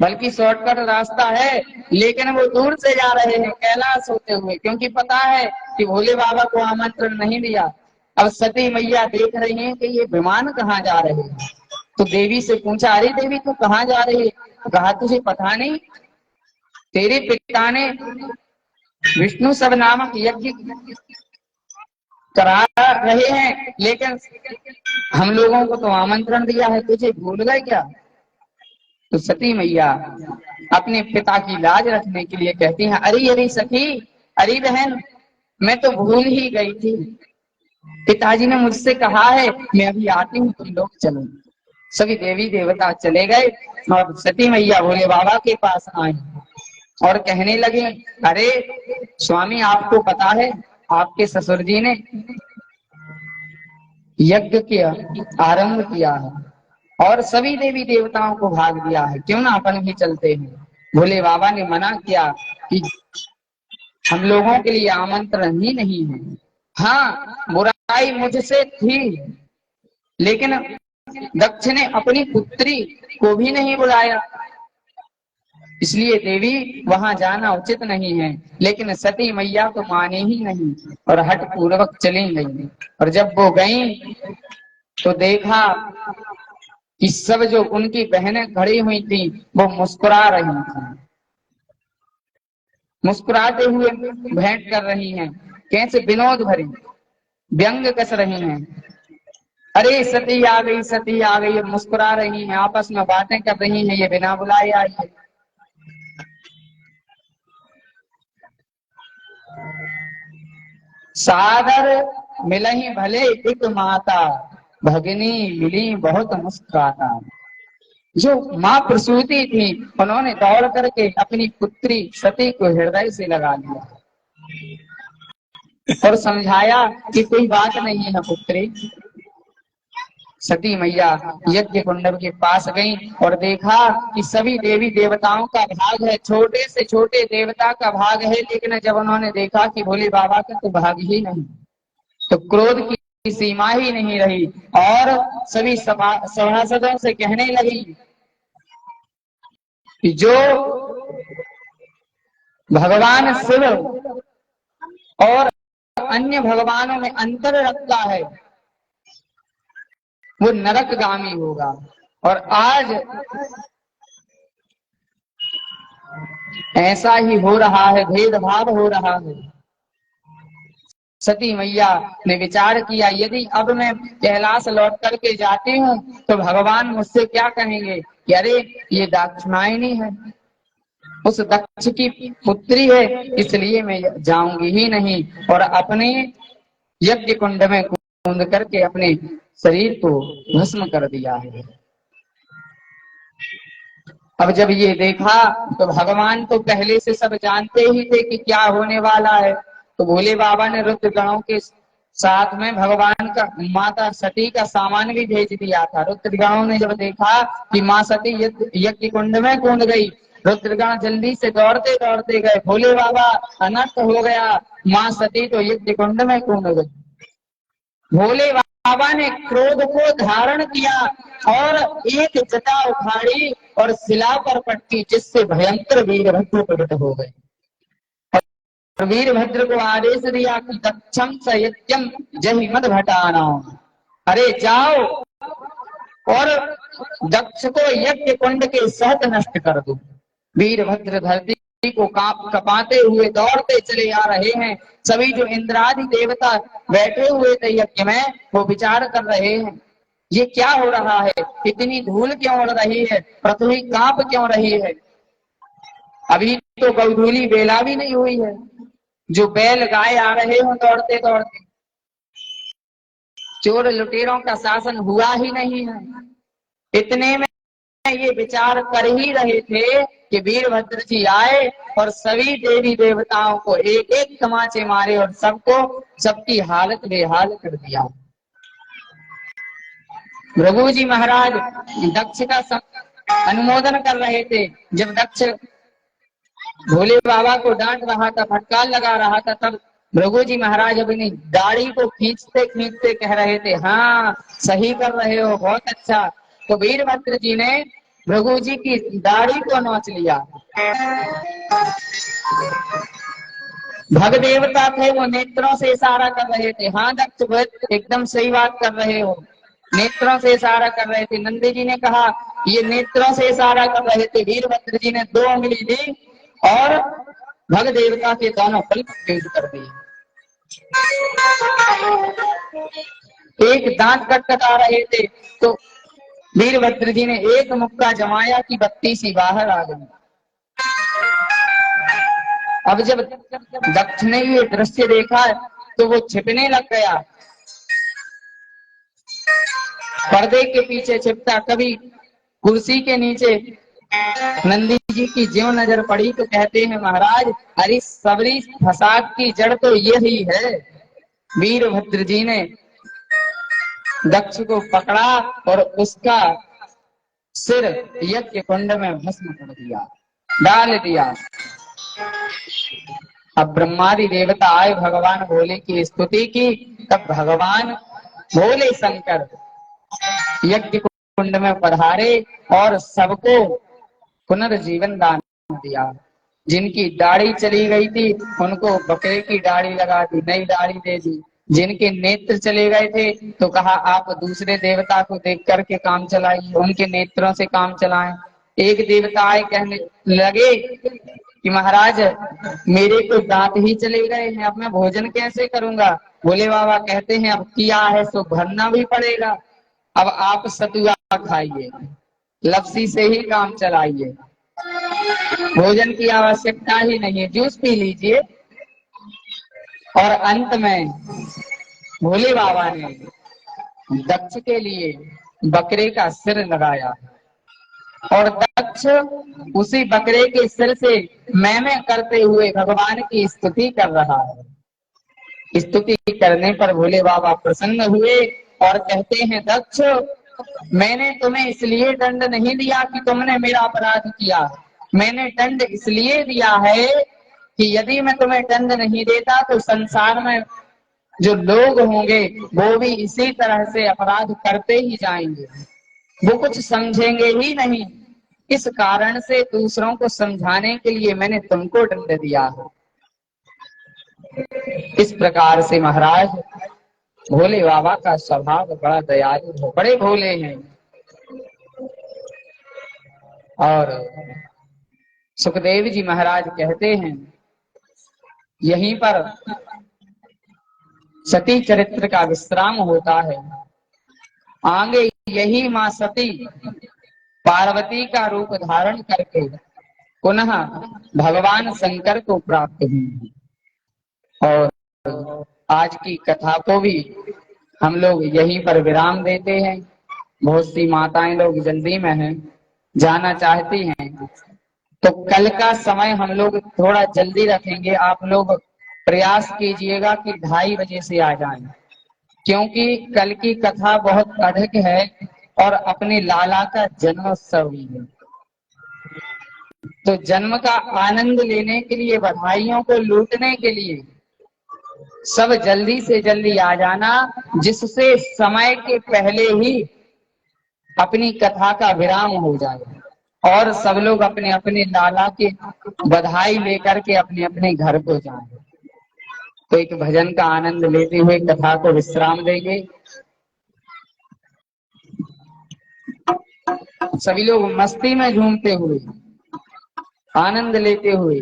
बल्कि शॉर्टकट रास्ता है, लेकिन वो दूर से जा रहे हैं कैलाश होते हुए, क्योंकि पता है कि भोले बाबा को आमंत्रण नहीं दिया। अब सती मैया देख रही हैं कि ये विमान कहाँ जा रहे हैं, तो देवी से पूछा, अरे देवी तू कहाँ जा रही है। कहा, तुझे पता नहीं, तेरे पिता ने विष्णु सब नामक यज्ञ करा रहे हैं, लेकिन हम लोगों को तो आमंत्रण दिया है, तुझे भूल गए क्या। तो सती मैया अपने पिता की लाज रखने के लिए कहती हैं, अरे अरे सखी, अरे बहन, मैं तो भूल ही गई थी, पिताजी ने मुझसे कहा है, मैं अभी आती हूँ, तुम लोग चलो। सभी देवी देवता चले गए और सती मैया भोले बाबा के पास आई और कहने लगे, अरे स्वामी, आपको पता है आपके ससुर जी ने यज्ञ किया, आरंभ किया है और सभी देवी देवताओं को भाग दिया है, क्यों ना अपन भी चलते हैं। भोले बाबा ने मना किया कि हम लोगों के लिए आमंत्रण ही नहीं है। हाँ, बुराई मुझसे थी, लेकिन दक्ष ने अपनी पुत्री को भी नहीं बुलाया, इसलिए देवी वहां जाना उचित नहीं है। लेकिन सती मैया तो माने ही नहीं और हठ पूर्वक चली गई। और जब वो गई तो देखा कि सब जो उनकी बहनें खड़ी हुई थी वो मुस्कुरा रही थी, मुस्कुराते हुए भेंट कर रही हैं, कैसे विनोद भरी व्यंग कस रही हैं। अरे सती आ गई, सती आ गई, मुस्कुरा रही हैं, आपस में बातें कर रही हैं, ये बिना बुलाए आई है। सादर मिलही भले एक माता, भगिनी मिली बहुत मुस्कुराता। जो माँ प्रसूति थी उन्होंने दौड़ करके अपनी पुत्री सती को हृदय से लगा लिया और समझाया कि कोई बात नहीं है पुत्री। सती मैया यज्ञ कुंड के पास गई और देखा कि सभी देवी देवताओं का भाग है, छोटे से छोटे देवता का भाग है, लेकिन जब उन्होंने देखा कि भोले बाबा का तो भाग ही नहीं, तो क्रोध की सीमा ही नहीं रही और सभी सभासदों से कहने लगी कि जो भगवान शिव और अन्य भगवानों में अंतर रखता है वो नरकगामी होगा। और आज ऐसा ही हो रहा है, भेदभाव हो रहा है। सती मैया ने विचार किया, यदि अब मैं कैलाश लौट करके जाती हूँ तो भगवान मुझसे क्या कहेंगे कि अरे ये दाक्षिणायनी है, उस दक्ष की पुत्री है, इसलिए मैं जाऊंगी ही नहीं। और अपने यज्ञ कुंड में कूद करके अपने शरीर को भस्म कर दिया है। अब जब ये देखा तो भगवान तो पहले से सब जानते ही थे कि क्या होने वाला है, तो भोले बाबा ने रुद्रगणों के साथ में भगवान का माता सती का सामान भी भेज दिया था। रुद्रगणों ने जब देखा कि माँ सती यज्ञ कुंड में कूद गई, रुद्रगण जल्दी से दौड़ते दौड़ते गए, भोले बाबा अनर्थ हो गया, माँ सती तो यज्ञ कुंड में कूद गई। भोले बाबा ने क्रोध को धारण किया और एक जटा उखाड़ी और शिला पर पटकी, जिससे भयंकर वीरभद्र प्रकट हो गए। वीरभद्र को आदेश दिया कि दक्षम स यज्ञम जहि मद भटाना, अरे जाओ और दक्ष को यज्ञ कुंड के सहत नष्ट कर दो। वीरभद्र धरती को कपाते हुए दौड़ते चले आ रहे हैं। सभी जो इंद्रादि देवता बैठे हुए थे यज्ञ में, वो विचार कर रहे हैं ये क्या हो रहा है, इतनी धूल क्यों उड़ रही है, पृथ्वी कांप क्यों रही है। अभी तो गौधूली बेला भी नहीं हुई है, जो बैल गाय आ रहे हो दौड़ते दौड़ते, चोर लुटेरों का शासन हुआ ही नहीं है। इतने में ये विचार कर ही रहे थे कि वीरभद्र जी आए और सभी देवी देवताओं को एक एक तमाचे मारे और सबको सबकी हालत बेहाल कर दिया। रघु जी महाराज दक्ष का अनुमोदन कर रहे थे। जब दक्ष भोले बाबा को डांट रहा था, फटकार लगा रहा था, तब भृगु जी महाराज अपनी दाढ़ी को खींचते खींचते कह रहे थे, हाँ सही कर रहे हो, बहुत अच्छा। तो वीरभद्र जी ने भृगु जी की दाढ़ी को नोच लिया। भग देवता थे, वो नेत्रों से इशारा कर रहे थे, हाँ दक्ष एकदम सही बात कर रहे हो, नेत्रों से इशारा कर रहे थे। नंदी जी ने कहा ये नेत्रों से इशारा कर रहे थे। वीरभद्र जी ने 2 उंगली दी और भग देवता के दोनों फल भेद कर दिए। एक दांत कटकटा रहे थे तो वीरभद्र जी ने एक मुक्का जमाया कि बत्ती सी बाहर आ गई। अब जब दक्ष ने ये दृश्य देखा तो वो छिपने लग गया, पर्दे के पीछे छिपता, कभी कुर्सी के नीचे। नंदी जी की ज्यों नजर पड़ी तो कहते हैं, महाराज अरे सबरी फसाद की जड़ तो यही है। वीरभद्र जी ने दक्ष को पकड़ा और उसका सिर यज्ञ कुंड में भस्म कर दिया, डाल दिया। अब ब्रह्मादि देवता आए भगवान भोले की स्तुति की, तब भगवान भोले शंकर यज्ञ कुंड में पधारे और सबको पुनर्जीवन दान दिया। जिनकी दाढ़ी चली गई थी उनको बकरे की दाढ़ी लगा दी, नई दाढ़ी दे दी। जिनके नेत्र चले गए थे तो कहा आप दूसरे देवता को देख करके काम चलाइए, उनके नेत्रों से काम चलाएं। एक देवता आए, कहने लगे कि महाराज मेरे तो दांत ही चले गए हैं, अब मैं भोजन कैसे करूंगा। भोले बाबा कहते हैं अब किया है सो भरना भी पड़ेगा, अब आप सतुआ खाइए, लपसी से ही काम चलाइए, भोजन की आवश्यकता ही नहीं है, जूस पी लीजिए। और अंत में भोले बाबा ने दक्ष के लिए बकरे का सिर लगाया और दक्ष उसी बकरे के सिर से मैं करते हुए भगवान की स्तुति कर रहा है। स्तुति करने पर भोले बाबा प्रसन्न हुए और कहते हैं, दक्ष, मैंने तुम्हें इसलिए दंड नहीं दिया कि तुमने मेरा अपराध किया, मैंने दंड इसलिए दिया है कि यदि मैं तुम्हें दंड नहीं देता तो संसार में जो लोग होंगे वो भी इसी तरह से अपराध करते ही जाएंगे, वो कुछ समझेंगे ही नहीं। इस कारण से दूसरों को समझाने के लिए मैंने तुमको दंड दिया है। इस प्रकार से महाराज भोले बाबा का स्वभाव बड़ा दयालु है, बड़े भोले हैं। और सुखदेव जी महाराज कहते हैं, यहीं पर सती चरित्र का विश्राम होता है। आगे यही मां सती पार्वती का रूप धारण करके पुनः भगवान शंकर को प्राप्त हुई। और आज की कथा को भी हम लोग यहीं पर विराम देते हैं। बहुत सी माताएं लोग जल्दी में हैं, जाना चाहती हैं, तो कल का समय हम लोग थोड़ा जल्दी रखेंगे। आप लोग प्रयास कीजिएगा कि 2:30 बजे से आ जाएं, क्योंकि कल की कथा बहुत अधिक है और अपने लाला का जन्मोत्सव भी है। तो जन्म का आनंद लेने के लिए, बधाइयों को लूटने के लिए सब जल्दी से जल्दी आ जाना, जिससे समय के पहले ही अपनी कथा का विराम हो जाए और सब लोग अपने अपने लाला की बधाई लेकर के अपने अपने घर को जाएं। तो एक भजन का आनंद लेते हुए कथा को विश्राम देंगे। सभी लोग मस्ती में झूमते हुए, आनंद लेते हुए।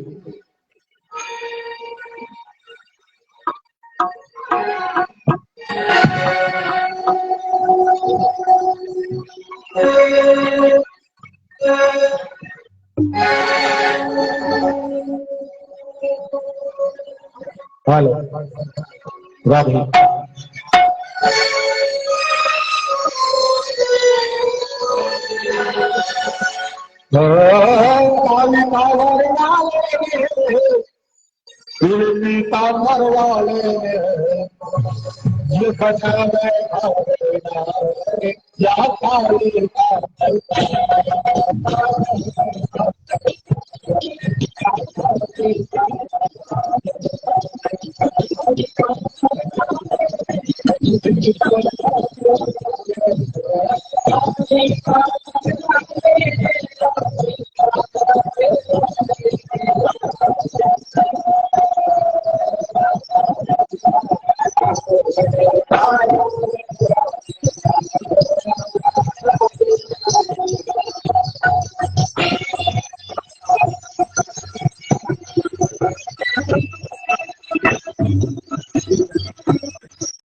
हेलो, राधे।